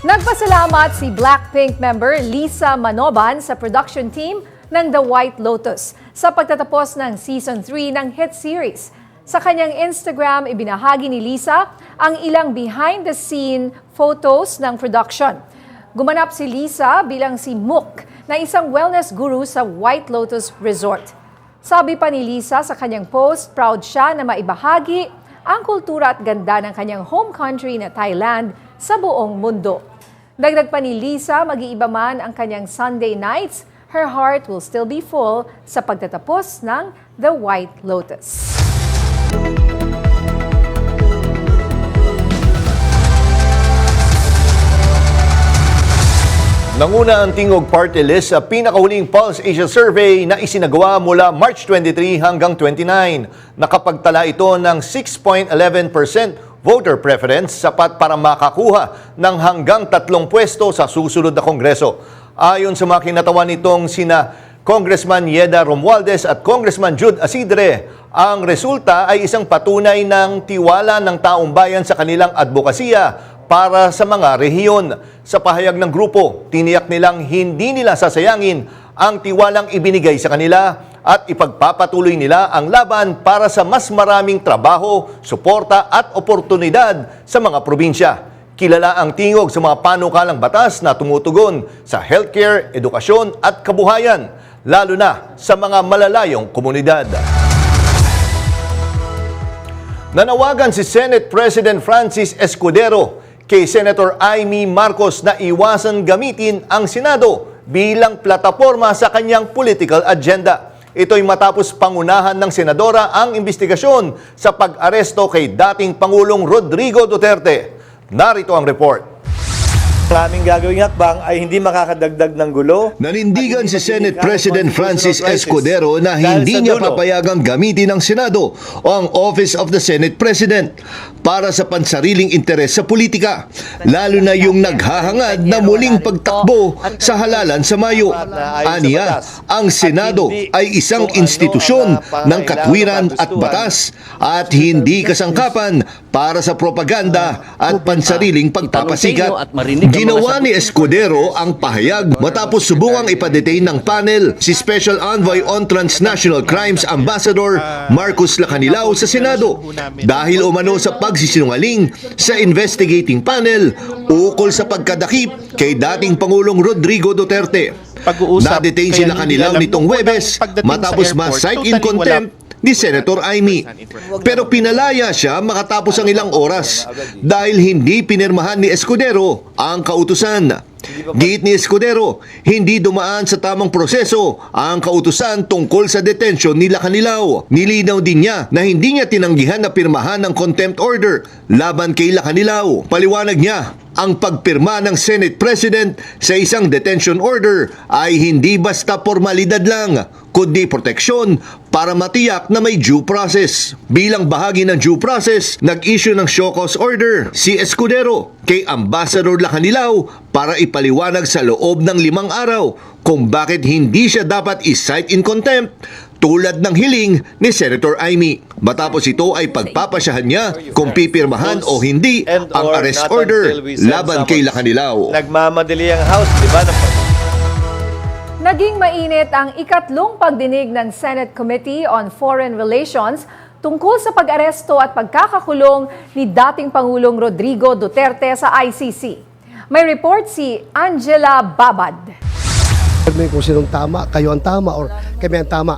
Nagpasalamat si Blackpink member Lisa Manoban sa production team ng The White Lotus sa pagtatapos ng Season 3 ng hit series. Sa kanyang Instagram, ibinahagi ni Lisa ang ilang behind-the-scene photos ng production. Gumanap si Lisa bilang si Mook na isang wellness guru sa White Lotus Resort. Sabi pa ni Lisa sa kanyang post, proud siya na maibahagi ang kultura at ganda ng kanyang home country na Thailand sa buong mundo. Dagdag pa ni Lisa, mag-iiba man ang kanyang Sunday nights, her heart will still be full sa pagtatapos ng The White Lotus. Nanguna ang Tingog Party List sa pinakahuling Pulse Asia Survey na isinagawa mula March 23 hanggang 29. Nakapagtala ito ng 6.11% voter preference, sapat para makakuha ng hanggang 3 pwesto sa susunod na Kongreso. Ayon sa mga kinatawan nitong sina Congressman Yeda Romualdez at Congressman Jude Asidre, ang resulta ay isang patunay ng tiwala ng taong bayan sa kanilang advokasya para sa mga rehiyon. Sa pahayag ng grupo, tiniyak nilang hindi nila sasayangin ang tiwalang ibinigay sa kanila at ipagpapatuloy nila ang laban para sa mas maraming trabaho, suporta at oportunidad sa mga probinsya. Kilala ang Tingog sa mga panukalang batas na tumutugon sa healthcare, edukasyon at kabuhayan, lalo na sa mga malalayong komunidad. Nanawagan si Senate President Francis Escudero kay Senator Amy Marcos na iwasan gamitin ang Senado bilang plataporma sa kanyang political agenda. Ito'y matapos pangunahan ng senadora ang investigasyon sa pag-aresto kay dating Pangulong Rodrigo Duterte. Narito ang report. Ang aming gagawing hakbang ay hindi makakadagdag ng gulo. Nanindigan si Senate President Francis Escudero na hindi niya papayagang gamitin ng Senado o ang Office of the Senate President para sa pansariling interes sa politika, lalo na yung naghahangad na muling pagtakbo sa halalan sa Mayo. Aniya, ang Senado ay isang institusyon ng katwiran at batas at hindi kasangkapan para sa propaganda at pansariling pagpapasikat. Ginawa ni Escudero ang pahayag matapos subukang ipadetain ng panel si Special Envoy on Transnational Crimes Ambassador Marcos Lacanilao sa Senado dahil umano sa pagsisinungaling sa investigating panel ukol sa pagkadakip kay dating Pangulong Rodrigo Duterte. Na-detain si Lacanilao nitong Huwebes matapos ma-cite in contempt ni Senator Amy. Pero pinalaya siya makatapos ang ilang oras dahil hindi pinirmahan ni Escudero ang kautusan. Giit ni Escudero, hindi dumaan sa tamang proseso ang kautusan tungkol sa detention ni Lacanilao. Nilinaw din niya na hindi niya tinanggihan na pirmahan ng contempt order laban kay Lacanilao. Paliwanag niya, ang pagpirma ng Senate President sa isang detention order ay hindi basta formalidad lang, kundi proteksyon para matiyak na may due process. Bilang bahagi ng due process, nag-issue ng show cause order si Escudero kay Ambassador Lacanilao para ipaliwanag sa loob ng 5 araw kung bakit hindi siya dapat i-cite in contempt tulad ng hiling ni Senator Amy. Matapos ito ay pagpapasyahan niya kung pipirmahan o hindi ang arrest order laban kay Lacanilao. Nagmamadali ang House, di ba? Naging mainit ang ikatlong pagdinig ng Senate Committee on Foreign Relations tungkol sa pag-aresto at pagkakakulong ni dating Pangulong Rodrigo Duterte sa ICC. May report si Angela Babad. Kung sinong tama, kayo ang tama or kami ang tama.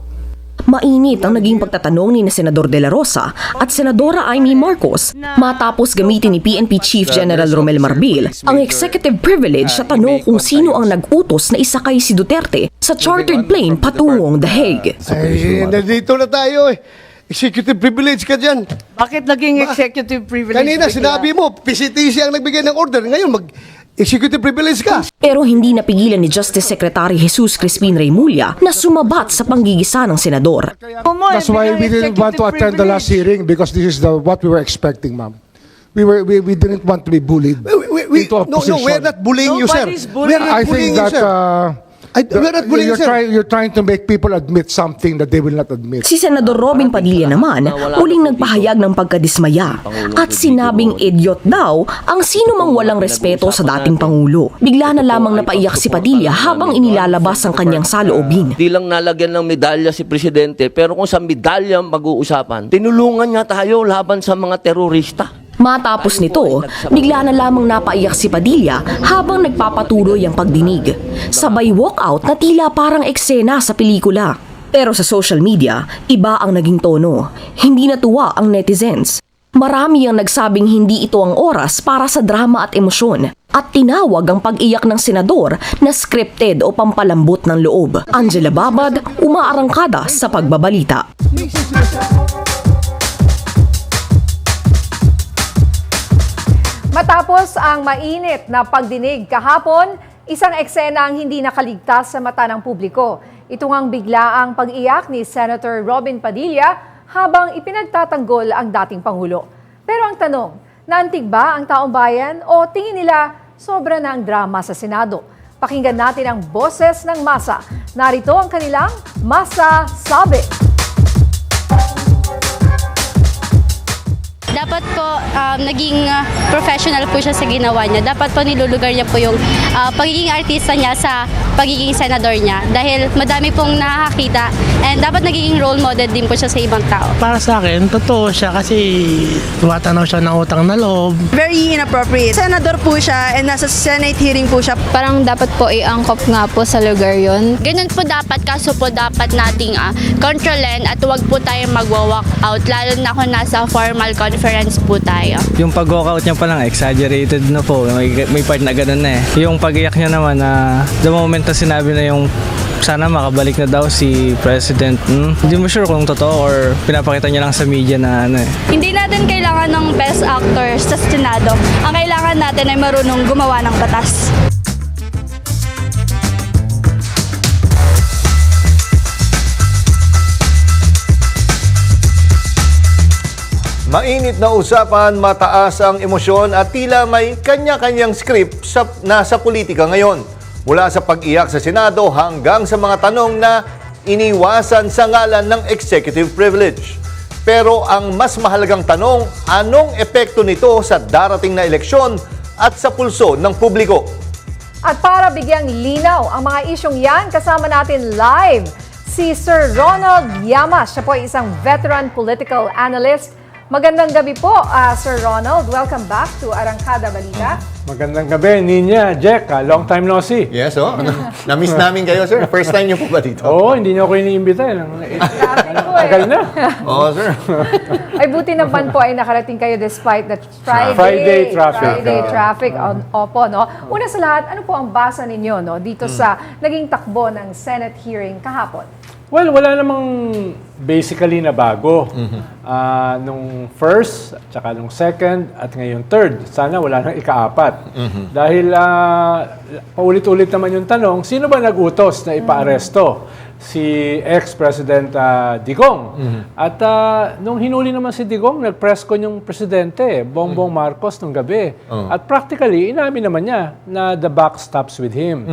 Mainit ang naging pagtatanong ni Senador De La Rosa at Senadora Amy Marcos matapos gamitin ni PNP Chief General Romel Marbil ang executive privilege sa tanong kung sino ang nag-utos na isakay si Duterte sa chartered plane patungong The Hague. Ay, nandito na tayo eh. Executive privilege ka dyan. Bakit naging executive privilege? Kanina sinabi mo, PCTC ang nagbigay ng order. Ngayon, executive privilege ka. Pero hindi napigilan ni Justice Secretary Jesus Crispin Remulla na sumabat sa panggigisa ng senador. That's why we didn't want to attend the last hearing because this is what we were expecting, ma'am. We didn't want to be bullied into a position. No, we're not bullying you, sir. I think that We're not bullying, sir. You're trying to make people admit something that they will not admit. Si Senador Robin Padilla naman, uling nagpahayag ng pagkadismaya at sinabing idiot daw ang sino mang walang respeto sa dating Pangulo. Bigla na lamang napaiyak si Padilla habang inilalabas ang kanyang saloobin. Di lang nalagyan ng medalya si Presidente, pero kung sa medalya mag-uusapan, tinulungan nga tayo laban sa mga terorista. Matapos nito, bigla na lamang napaiyak si Padilla habang nagpapatuloy ang pagdinig. Sabay walkout na tila parang eksena sa pelikula. Pero sa social media, iba ang naging tono. Hindi natuwa ang netizens. Marami ang nagsabing hindi ito ang oras para sa drama at emosyon at tinawag ang pag-iyak ng senador na scripted o pampalambot ng loob. Angela Babad, umaarangkada sa pagbabalita. Matapos ang mainit na pagdinig kahapon, isang eksena ang hindi nakaligtas sa mata ng publiko. Ito ngang biglaang pag-iyak ni Senator Robin Padilla habang ipinagtatanggol ang dating Pangulo. Pero ang tanong, naantig ba ang taong bayan o tingin nila sobra na ang drama sa Senado? Pakinggan natin ang boses ng masa. Narito ang kanilang Masa Sabi. Dapat po naging professional po siya sa ginawa niya. Dapat po nilulugar niya po yung pagiging artista niya sa pagiging senador niya. Dahil madami pong nakakita and dapat nagiging role model din po siya sa ibang tao. Para sa akin, totoo siya kasi tumatanaw siya ng utang na loob. Very inappropriate. Senador po siya and nasa Senate hearing po siya. Parang dapat po i-angkop nga po sa lugar yon. Ganun po dapat, kaso po dapat nating kontrolin at huwag po tayong mag-walk out. Lalo na kung nasa formal conference po tayo. Yung pag-walkout niya pa lang, exaggerated na po. May part na ganun na eh. Yung pag-iyak niya naman na the moment na sinabi na yung sana makabalik na daw si President. Hindi mo sure kung totoo or pinapakita niya lang sa media na ano eh. Hindi natin kailangan ng best actor sa Senado. Ang kailangan natin ay marunong gumawa ng batas. Mainit na usapan, mataas ang emosyon at tila may kanya-kanyang script sa nasa politika ngayon. Mula sa pag-iyak sa Senado hanggang sa mga tanong na iniwasan sa ngalan ng executive privilege. Pero ang mas mahalagang tanong, anong epekto nito sa darating na eleksyon at sa pulso ng publiko? At para bigyang linaw ang mga isyong yan, kasama natin live si Sir Ronald Llamas. Siya po ay isang veteran political analyst. Magandang gabi po, Sir Ronald. Welcome back to Arangkada Balita. Magandang gabi, Ninya, Jack. Long time no see. Yes, na-miss namin kayo, sir. First time niyo po ba dito? Oo, hindi niyo ako iniimbita. Tagal na. Oo, sir. Ay, buti naman po ay nakarating kayo despite the Friday traffic. Friday traffic. Opo, no? Una sa lahat, ano po ang basa ninyo no, dito sa naging takbo ng Senate hearing kahapon? Well, wala namang basically na bago. Nung first, tsaka nung second, at ngayon third. Sana wala nang ika-apat. Dahil paulit-ulit naman yung tanong, sino ba nag-utos na ipaaresto? Si ex-President Digong. At nung hinuli naman si Digong, nag-press con yung presidente, Bongbong Marcos, nung gabi. At practically, inamin naman niya na the buck stops with him.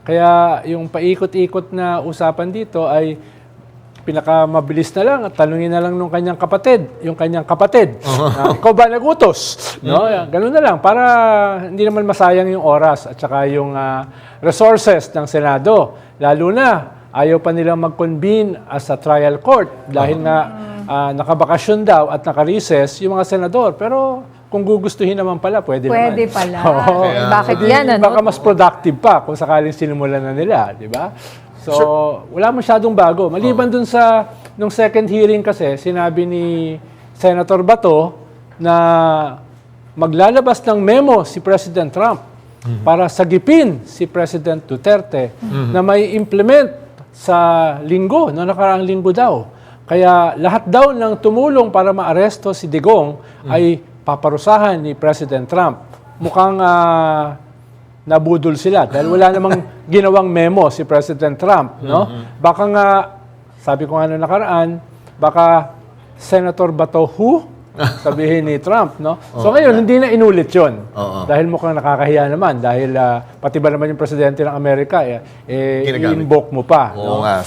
Kaya yung paikot-ikot na usapan dito ay pinakamabilis na lang at tanungin na lang nung kanyang kapatid, ikaw ba nag-utos? No? Ganun na lang para hindi naman masayang yung oras at saka yung resources ng Senado. Lalo na, ayaw pa nilang mag-convene as a trial court dahil nakabakasyon daw at naka-recess yung mga senador. Pero kung gugustuhin naman pala, pwede naman. Pwede pala. Bakit yan? Baka mas productive pa kung sakaling sinimulan na nila, di ba? So, wala masyadong bago. Maliban dun sa, nung second hearing kasi, sinabi ni Senator Bato na maglalabas ng memo si President Trump para sagipin si President Duterte na may implement sa linggo, no nakaraang linggo daw. Kaya lahat daw ng tumulong para maaresto si Digong ay paparusahan ni President Trump. Mukhang nabudol sila dahil wala namang ginawang memo si President Trump, no? Baka nga, sabi ko nga noong nakaraan, baka Senator Bato who? sabihin ni Trump, no? So ngayon, hindi na inulit yun. Oo. Dahil mukhang nakakahiya naman. Dahil pati ba naman yung presidente ng Amerika, Ginagamit. i-invoke mo pa. Oo no? nga.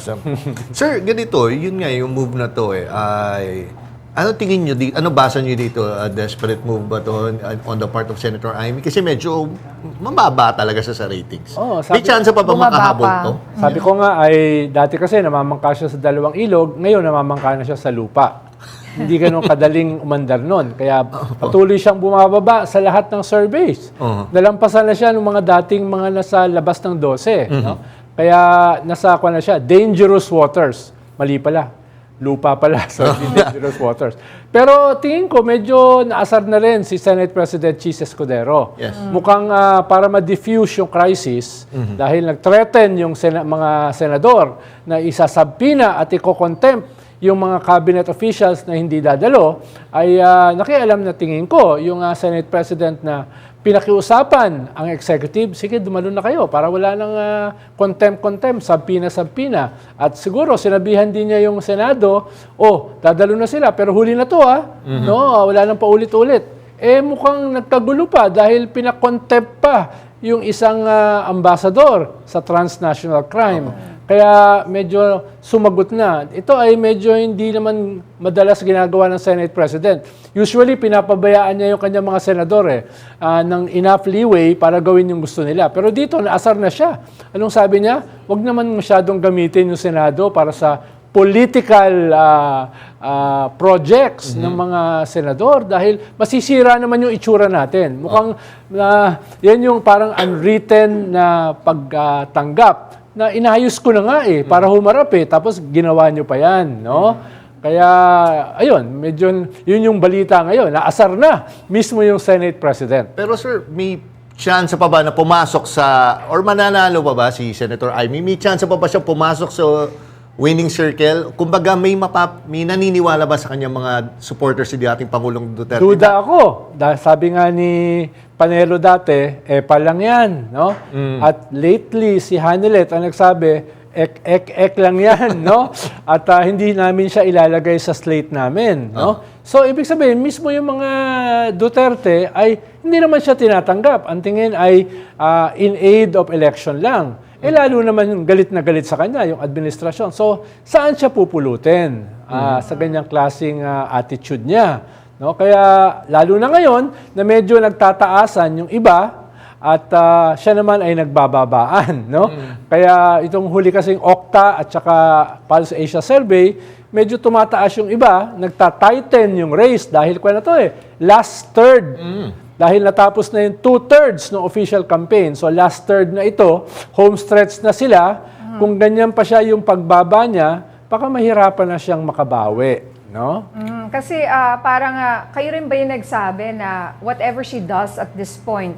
Sir, ganito, yun nga, yung move na to ay... Ano tingin nyo dito? Ano basa nyo dito? Desperate move ba to on the part of Senator Amy? Kasi medyo mababa talaga siya sa ratings. May chance pa ba makahabol to? Sabi ko nga ay dati kasi namamangka siya sa dalawang ilog, ngayon namamangka na siya sa lupa. Hindi ganun kadaling umandar nun. Kaya patuloy siyang bumababa sa lahat ng surveys. Nalampasan na siya ng mga dating mga nasa labas ng 12. No? Kaya nasa na siya, dangerous waters. Mali pala. Lupa pala, so hindi dangerous waters. Pero tingin ko, medyo naasar na rin si Senate President Chis Escudero. Yes. Mukhang para ma-diffuse yung crisis, dahil nag-threaten yung mga senador na isasabpina at iko-contempt yung mga cabinet officials na hindi dadalo, ay nakialam na tingin ko yung Senate President na pinakiusapan ang executive, sige, dumalo na kayo para wala nang contempt, sabpina. At siguro, sinabihan din niya yung Senado, dadalo na sila, pero huli na to no, wala nang paulit-ulit. Mukhang nagkagulo pa dahil pinakontempt pa yung isang ambassador sa transnational crime. Kaya medyo sumagot na. Ito ay medyo hindi naman madalas ginagawa ng Senate President. Usually, pinapabayaan niya yung kanyang mga senador ng enough leeway para gawin yung gusto nila. Pero dito, naasar na siya. Anong sabi niya? Huwag naman masyadong gamitin yung Senado para sa political projects ng mga senador dahil masisira naman yung itsura natin. Mukhang yan yung parang unwritten na pagtanggap na inayos ko na nga para humarap tapos ginawa nyo pa yan, no? Kaya, ayun, medyo yun yung balita ngayon, naasar na mismo yung Senate President. Pero sir, may chance pa ba na pumasok sa, or mananalo pa ba si Senator Amy? May chance pa ba siya pumasok sa winning circle? Kumbaga, may naniniwala ba sa kanyang mga supporters si dating Pangulong Duterte? Duda ako. Dahil sabi nga ni Panelo dati, pa lang yan, no? At lately, si Hanilet ang nagsabi, ek lang yan, no? At hindi namin siya ilalagay sa slate namin, no? So, ibig sabihin, mismo yung mga Duterte ay hindi naman siya tinatanggap. Ang tingin ay in aid of election lang. Lalo naman galit na galit sa kanya, yung administrasyon. So, saan siya pupulutin sa ganyang klaseng attitude niya? No? Kaya, lalo na ngayon, na medyo nagtataasan yung iba at siya naman ay nagbababaan. No? Kaya, itong huli kasing Okta at saka Pulse Asia Survey, medyo tumataas yung iba, nagtatighten yung race dahil last third. Dahil natapos na yung 2/3 ng official campaign. So last third na ito, home stretch na sila. Kung ganyan pa siya yung pagbaba niya, baka mahirapan na siyang makabawi. No? Kasi parang kayo rin ba yung nagsabi na whatever she does at this point,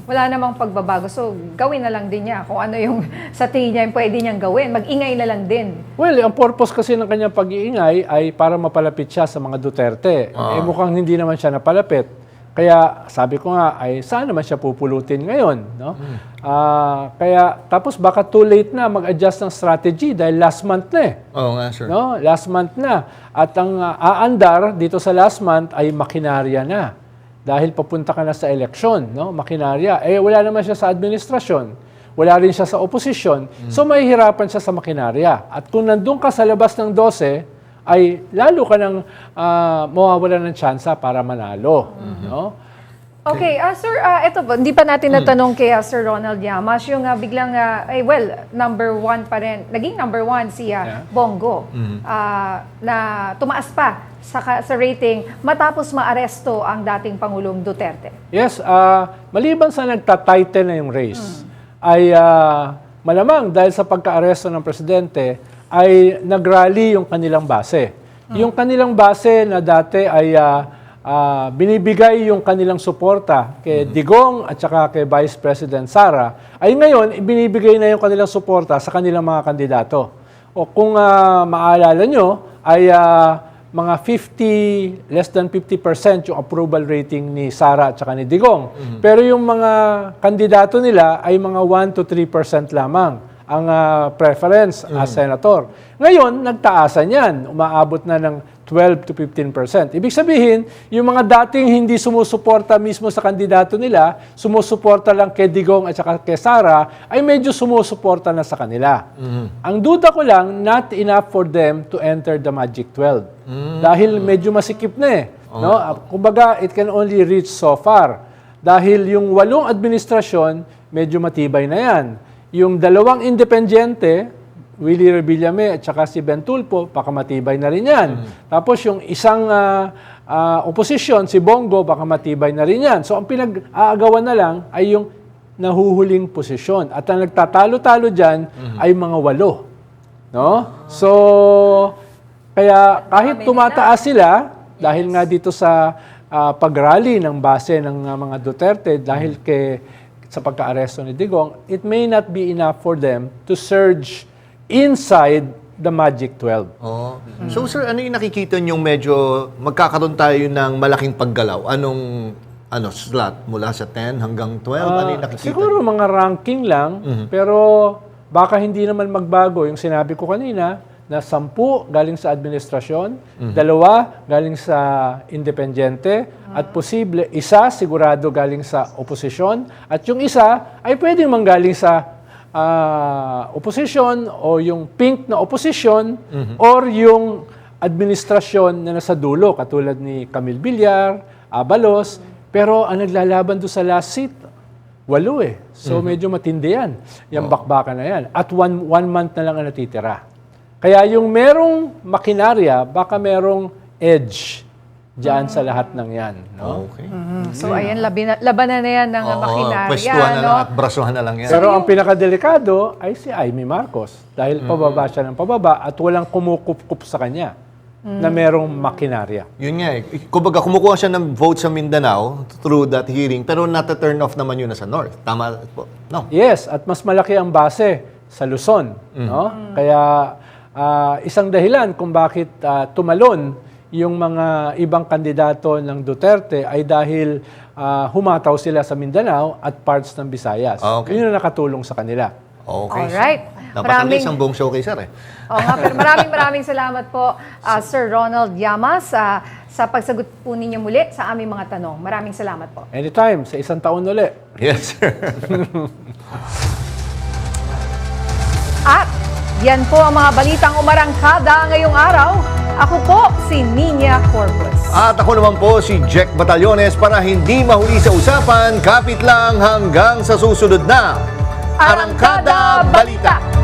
wala namang pagbabago. So gawin na lang din niya kung ano yung sa tingin niya yung pwede niyang gawin. Mag-ingay na lang din. Well, ang purpose kasi ng kanyang pag-iingay ay para mapalapit siya sa mga Duterte. Mukhang hindi naman siya napalapit. Kaya sabi ko nga, ay saan naman siya pupulutin ngayon? No? Kaya tapos baka too late na mag-adjust ng strategy dahil last month na Oo nga, sir. No? Last month na. At ang aandar dito sa last month ay makinarya na. Dahil papunta ka na sa eleksyon, no? Makinarya. Wala naman siya sa administrasyon. Wala rin siya sa oposisyon. So mahihirapan siya sa makinarya. At kung nandun ka sa labas ng 12, ay lalo ka nang mawawalan ng tsansa para manalo. No? Okay, sir, ito po, hindi pa natin natanong kay Sir Ronald Llamas, yung biglang, number one pa rin, naging number one si Bongo, na tumaas pa sa rating matapos maaresto ang dating Pangulong Duterte. Yes, maliban sa nagtatighten na yung race, ay malamang dahil sa pagka-aresto ng presidente, ay nagrally yung kanilang base. Yung kanilang base na dati ay binibigay yung kanilang suporta kay Digong at saka kay Vice President Sara, ay ngayon binibigay na yung kanilang suporta sa kanilang mga kandidato. O kung maalala nyo, ay mga less than 50% yung approval rating ni Sara at saka ni Digong. Pero yung mga kandidato nila ay mga 1 to 3% lamang ang preference as senator. Ngayon, nagtaasan yan. Umaabot na ng 12 to 15%. Ibig sabihin, yung mga dating hindi sumusuporta mismo sa kandidato nila, sumusuporta lang kay Digong at saka kay Sara, ay medyo sumusuporta na sa kanila. Ang duda ko lang, not enough for them to enter the Magic 12. Dahil medyo masikip na eh. No? Kumbaga, it can only reach so far. Dahil yung 8 administrasyon, medyo matibay na yan. Yung 2 independyente, Willie Revillame at saka si Ben Tulfo, baka matibay na rin yan. Tapos yung isang oposisyon, si Bongo, baka matibay na rin yan. So ang pinag-aagawan na lang ay yung nahuhuling posisyon. At ang nagtatalo-talo dyan ay mga 8. No? So, kaya kahit tumataas sila, dahil nga dito sa pag-rally ng base ng mga Duterte, dahil sa pagka-aresto ni Digong, it may not be enough for them to surge inside the Magic 12. So sir, ano yung nakikita niyong medyo magkakaroon tayo ng malaking paggalaw? Anong slot? Mula sa 10 hanggang 12? Ano yung nakikita Siguro mga ranking lang, pero baka hindi naman magbago. Yung sinabi ko kanina, na 10 galing sa administrasyon, 2 galing sa independyente, at posible, 1 sigurado galing sa oposisyon, at yung 1 ay pwedeng manggaling sa opposition o yung pink na opposition or yung administrasyon na nasa dulo katulad ni Camille Villar, Abalos, pero ang naglalaban doon sa last seat 8 eh. So medyo matindi yan. Yung bakbakan na yan. At one month na lang ang natitira. Kaya yung merong makinarya, baka merong edge diyan sa lahat ng yan. No? Okay. So ayan, labanan na yan ng makinarya. Pwestuhan na lang no? at brasuhan na lang yan. Pero ang pinakadelikado ay si Amy Marcos. Dahil pababa siya ng pababa at walang kumukup-kup sa kanya na merong makinarya. Yun nga eh. Kumbaga, kumukuha siya ng vote sa Mindanao through that hearing, pero nata-turn off naman yun na sa North. Tama po? No? Yes, at mas malaki ang base sa Luzon. No? Kaya isang dahilan kung bakit tumalon yung mga ibang kandidato ng Duterte ay dahil humataw sila sa Mindanao at parts ng Visayas. Yun ang nakatulong sa kanila. Okay. Alright. Dapat isang buong show kay sir eh. Oo nga, pero maraming salamat po, Sir Ronald Llamas, sa pagsagot po ninyo muli sa aming mga tanong. Maraming salamat po. Anytime, sa isang taon ulit. Yes, sir. At yan po ang mga balitang umarangkada ngayong araw. Ako po si Nina Corpus. At ako naman po si Jack Batallones para hindi mahuli sa usapan, kapit lang hanggang sa susunod na Arangkada Balita.